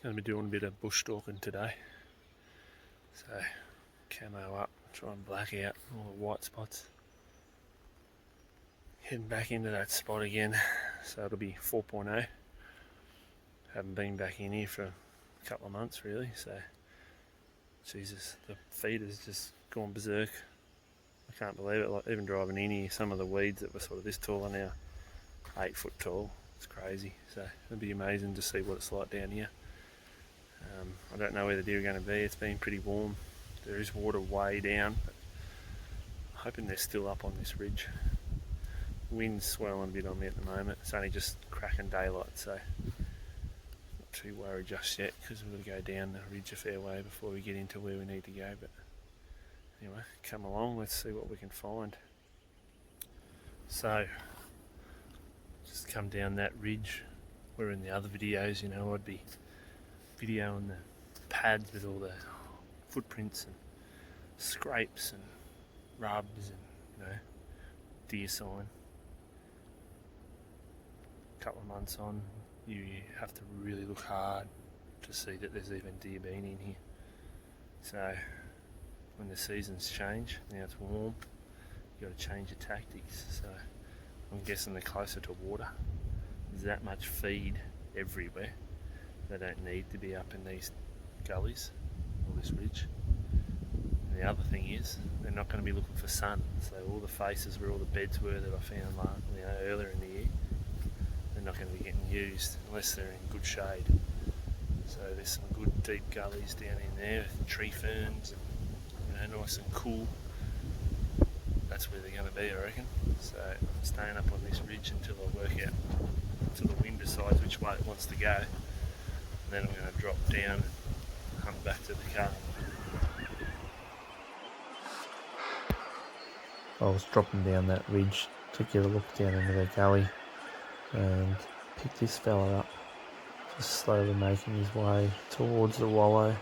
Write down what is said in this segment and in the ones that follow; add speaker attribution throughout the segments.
Speaker 1: Going to be doing a bit of bush stalking today. So camo up, try and black out all the white spots. Heading back into that spot again, so it'll be 4.0. Haven't been back in here for a couple of months really, so Jesus, the feeder's just gone berserk. I can't believe it, like even driving in here, some of the weeds that were sort of this tall are now 8 foot tall. It's crazy, so it'll be amazing to see what it's like down here. I don't know where the deer are going to be. It's been pretty warm. There is water way down, but I'm hoping they're still up on this ridge. Wind's swirling a bit on me at the moment. It's only just cracking daylight, so not too worried just yet because we've got to go down the ridge a fair way before we get into where we need to go. But anyway, come along, let's see what we can find. So, just come down that ridge where in the other videos, you know, I'd be videoing the pads with all the footprints and scrapes and rubs and, you know, deer sign. A couple of months on, you have to really look hard to see that there's even deer been in here. So when the seasons change, now it's warm, you've got to change your tactics. So I'm guessing they're closer to water. There's that much feed everywhere. They don't need to be up in these gullies or this ridge. And the other thing is, they're not going to be looking for sun. So all the faces where all the beds were that I found earlier in the year, they're not going to be getting used unless they're in good shade. So there's some good deep gullies down in there with tree ferns, and, nice and cool. That's where they're going to be, I reckon. So I'm staying up on this ridge until I work out, until the wind decides which way it wants to go. And then I'm going to drop down and hunt back to the car. I was dropping down that ridge to get a look down into the gully and picked this fella up, just slowly making his way towards the wallow.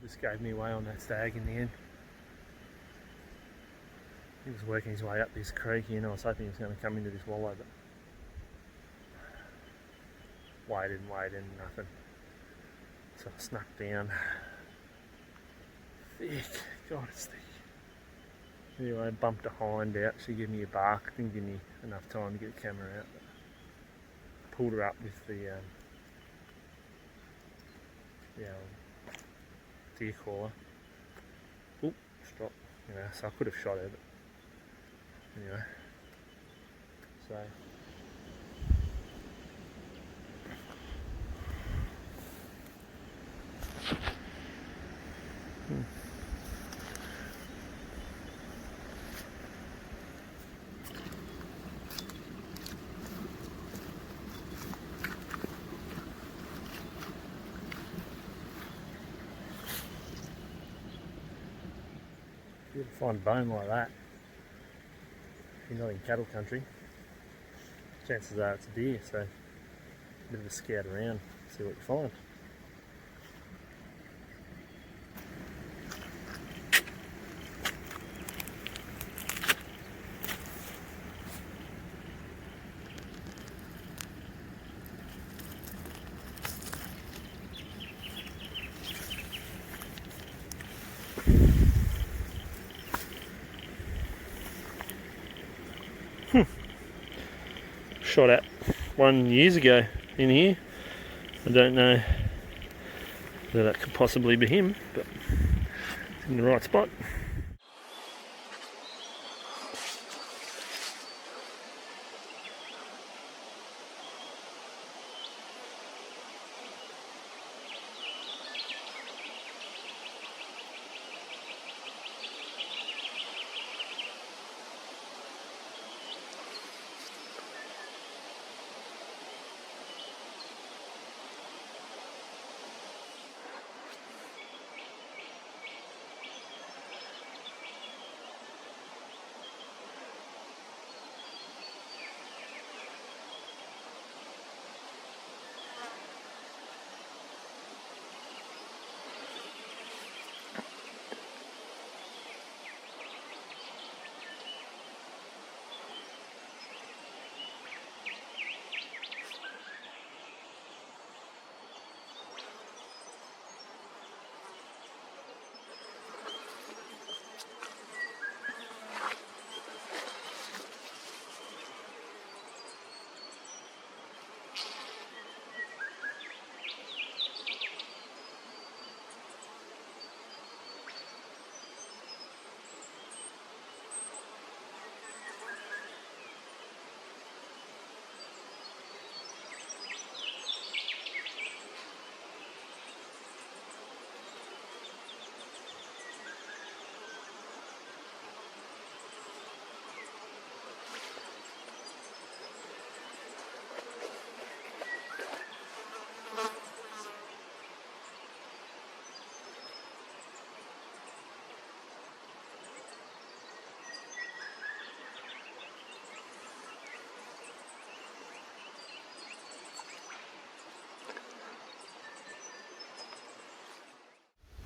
Speaker 1: Just gave me away on that stag in the end. He was working his way up this creek here and I was hoping he was going to come into this wallow, but waited, nothing. So I snuck down. Thick, God it's thick. Anyway, I bumped a hind out, she gave me a bark, didn't give me enough time to get the camera out. But pulled her up with the the deer caller. Oop, stop. You know, so I could have shot her, but anyway. So. You'll find bone like that. If you're not in cattle country, chances are it's a deer, so a bit of a scout around, see what you find. Shot at one years ago in here. I don't know whether that could possibly be him, but it's in the right spot.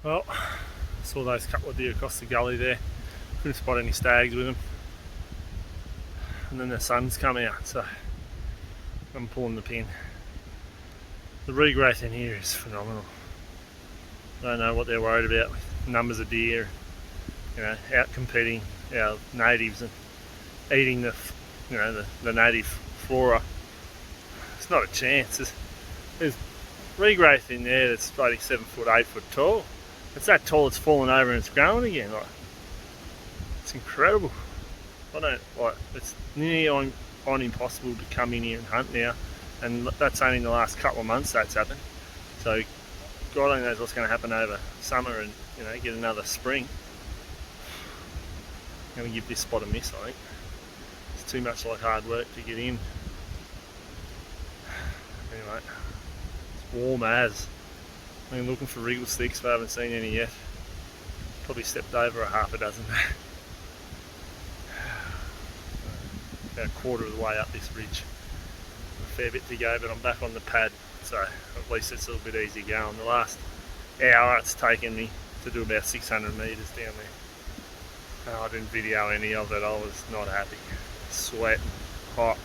Speaker 1: Well, saw those couple of deer across the gully there. Couldn't spot any stags with them. And then the sun's come out, so I'm pulling the pin. The regrowth in here is phenomenal. I don't know what they're worried about with numbers of deer, you know, out competing our natives and eating the, you know, the native flora. It's not a chance. There's regrowth in there that's like 7 foot, 8 foot tall. It's that tall it's fallen over and it's growing again. Like, it's incredible. I don't like. It's nearly on impossible to come in here and hunt now, and that's only in the last couple of months that's happened. So God only knows what's going to happen over summer and, you know, get another spring. I'm going to give this spot a miss, I think. It's too much like hard work to get in. Anyway, it's warm as. I've been looking for wriggle sticks, but I haven't seen any yet. Probably stepped over a half a dozen. About a quarter of the way up this ridge. A fair bit to go, but I'm back on the pad, so at least it's a little bit easy going. The last hour it's taken me to do about 600 metres down there. I didn't video any of it, I was not happy. Sweat, hot.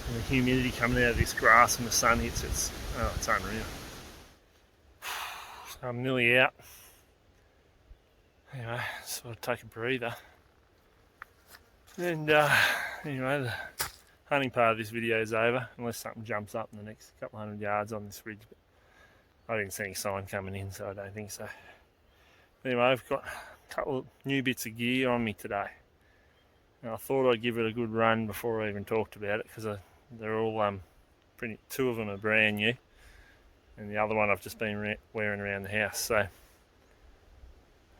Speaker 1: And the humidity coming out of this grass when the sun hits, it's unreal. So I'm nearly out. Anyway, sort of take a breather. And anyway, the hunting part of this video is over, unless something jumps up in the next couple hundred yards on this ridge. I didn't see any sign coming in, so I don't think so. Anyway, I've got a couple of new bits of gear on me today. And I thought I'd give it a good run before I even talked about it, because they're all two of them are brand new, and the other one I've just been wearing around the house. So,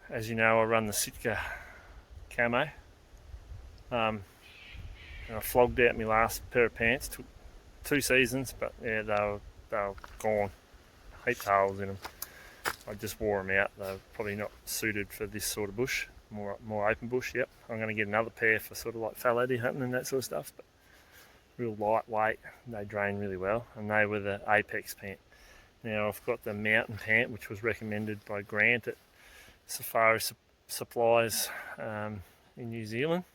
Speaker 1: as you know, I run the Sitka camo, and I flogged out my last pair of pants. Took 2 seasons, but yeah, they were gone. Heaps of holes in them. I just wore them out. They're probably not suited for this sort of bush, more open bush. Yep, I'm going to get another pair for sort of like fallow hunting and that sort of stuff. But real lightweight, they drain really well, and they were the Apex pant. Now I've got the mountain pant, which was recommended by Grant at Safari Supplies in New Zealand.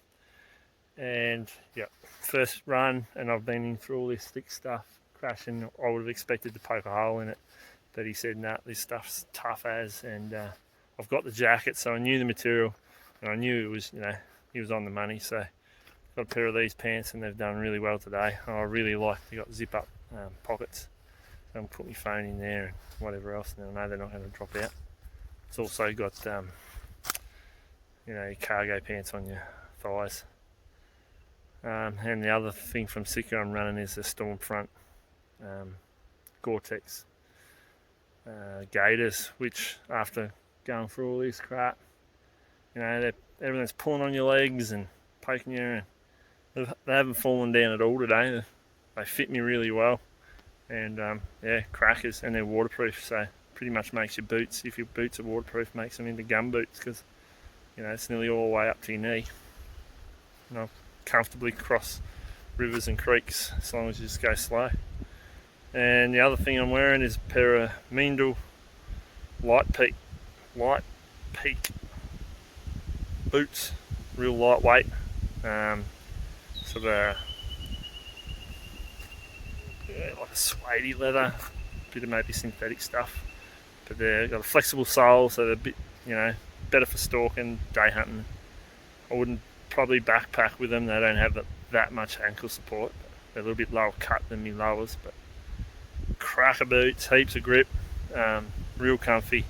Speaker 1: And yeah, first run, and I've been in through all this thick stuff, crashing. I would have expected to poke a hole in it, but he said, nah, this stuff's tough as, and I've got the jacket, so I knew the material, and I knew it was, he was on the money. So got a pair of these pants, and they've done really well today. I really like they got zip up pockets, so I can put my phone in there and whatever else, and I know they're not going to drop out. It's also got your cargo pants on your thighs. And the other thing from Sitka I'm running is the Stormfront Gore-Tex gaiters, which after going through all this crap, everything's pulling on your legs and poking you, and they haven't fallen down at all today. They fit me really well, and crackers, and they're waterproof, so pretty much makes your boots, if your boots are waterproof, makes them into gum boots, because it's nearly all the way up to your knee. I'll comfortably cross rivers and creeks as long as you just go slow. And the other thing I'm wearing is a pair of Meindl light peak boots, real lightweight, sort of like a suede leather, bit of maybe synthetic stuff, but they've got a flexible sole, so they're a bit, better for stalking, day hunting. I wouldn't probably backpack with them. They don't have that much ankle support. They're a little bit lower cut than my lowers, but cracker boots, heaps of grip, real comfy.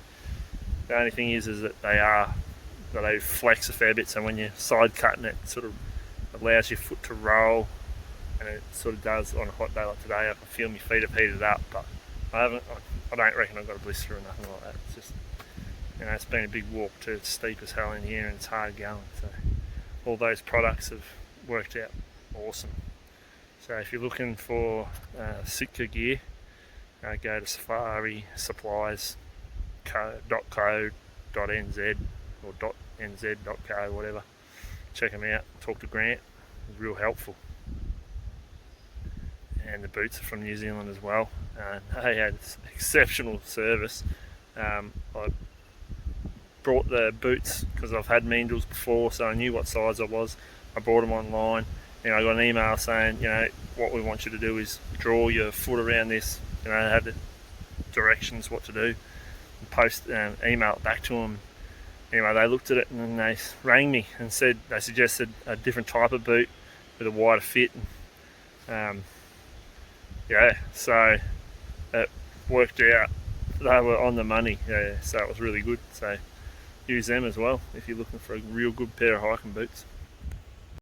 Speaker 1: The only thing is that they flex a fair bit, so when you're side cutting it, sort of allows your foot to roll, and it sort of does on a hot day like today. I can feel my feet have heated up, but I don't reckon I've got a blister or nothing like that. It's just, it's been a big walk too. It's steep as hell in here, and it's hard going, so all those products have worked out awesome. So if you're looking for Sitka gear, go to Safari Supplies .co.nz or .nz.co, whatever. Check them out. Talk to Grant. It's real helpful. And the boots are from New Zealand as well. They had exceptional service. I brought the boots because I've had Meindls before, so I knew what size I was. I bought them online, and I got an email saying, what we want you to do is draw your foot around this. I had the directions what to do, and email it back to them. Anyway, they looked at it, and then they rang me and said they suggested a different type of boot with a wider fit. So it worked out. They were on the money, so it was really good. So use them as well if you're looking for a real good pair of hiking boots.